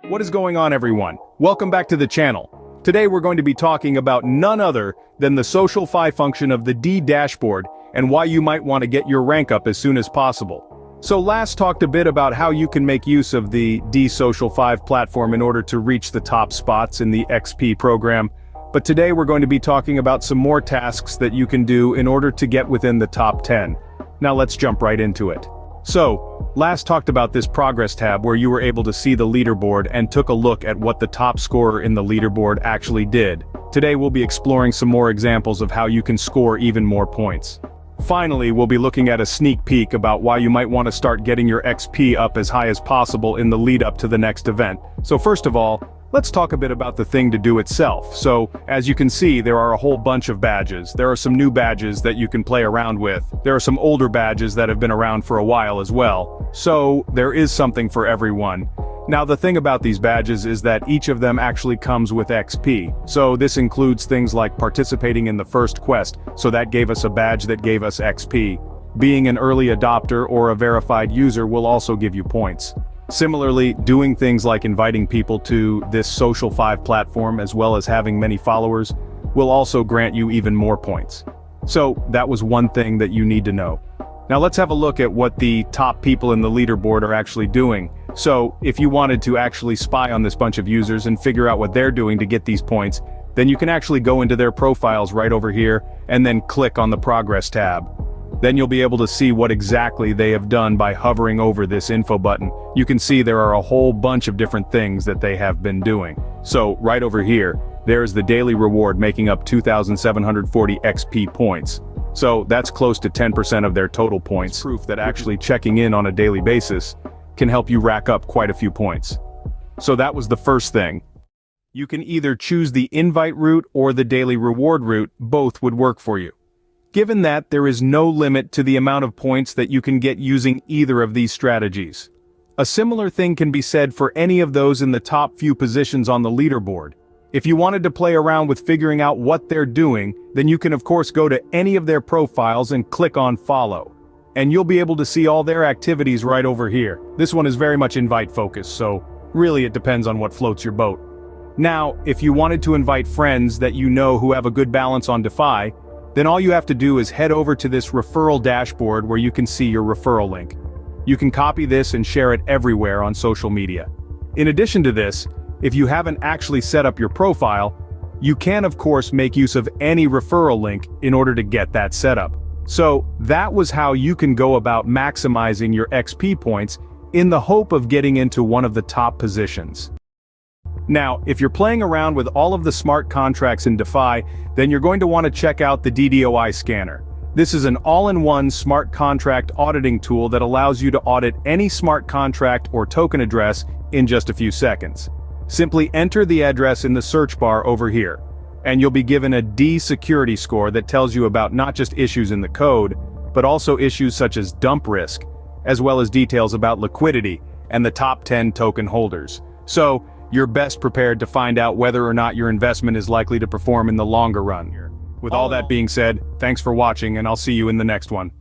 What is going on, everyone? Welcome back to the channel. Today we're going to be talking about none other than the SocialFI function of the D dashboard and why you might want to get your rank up as soon as possible. So last talked a bit about how you can make use of the D SocialFI platform in order to reach the top spots in the XP program, but today we're going to be talking about some more tasks that you can do in order to get within the top 10. Now let's jump right into it. So, last talked about this progress tab where you were able to see the leaderboard and took a look at what the top scorer in the leaderboard actually did. Today we'll be exploring some more examples of how you can score even more points. Finally, we'll be looking at a sneak peek about why you might want to start getting your XP up as high as possible in the lead up to the next event. So first of all, let's talk a bit about the thing to do itself. So, as you can see, there are a whole bunch of badges. There are some new badges that you can play around with. There are some older badges that have been around for a while as well. So, there is something for everyone. Now, the thing about these badges is that each of them actually comes with XP. So, this includes things like participating in the first quest, so that gave us a badge that gave us XP. Being an early adopter or a verified user will also give you points. Similarly, doing things like inviting people to this SocialFI platform as well as having many followers will also grant you even more points. So, that was one thing that you need to know. Now let's have a look at what the top people in the leaderboard are actually doing. So, if you wanted to actually spy on this bunch of users and figure out what they're doing to get these points, then you can actually go into their profiles right over here and then click on the progress tab. Then you'll be able to see what exactly they have done by hovering over this info button. You can see there are a whole bunch of different things that they have been doing. So right over here, there's the daily reward making up 2,740 XP points. So that's close to 10% of their total points. Proof that actually checking in on a daily basis can help you rack up quite a few points. So that was the first thing. You can either choose the invite route or the daily reward route, both would work for you. Given that there is no limit to the amount of points that you can get using either of these strategies. A similar thing can be said for any of those in the top few positions on the leaderboard. If you wanted to play around with figuring out what they're doing, then you can of course go to any of their profiles and click on follow. And you'll be able to see all their activities right over here. This one is very much invite focused, so really it depends on what floats your boat. Now, if you wanted to invite friends that you know who have a good balance on De.fi, then all you have to do is head over to this referral dashboard where you can see your referral link. You can copy this and share it everywhere on social media. In addition to this, if you haven't actually set up your profile, you can of course make use of any referral link in order to get that set up. So that was how you can go about maximizing your XP points in the hope of getting into one of the top positions. Now, if you're playing around with all of the smart contracts in De.fi, then you're going to want to check out the DDoI scanner. This is an all-in-one smart contract auditing tool that allows you to audit any smart contract or token address in just a few seconds. Simply enter the address in the search bar over here, and you'll be given a D security score that tells you about not just issues in the code, but also issues such as dump risk, as well as details about liquidity and the top 10 token holders. So, you're best prepared to find out whether or not your investment is likely to perform in the longer run. With all that being said, thanks for watching and I'll see you in the next one.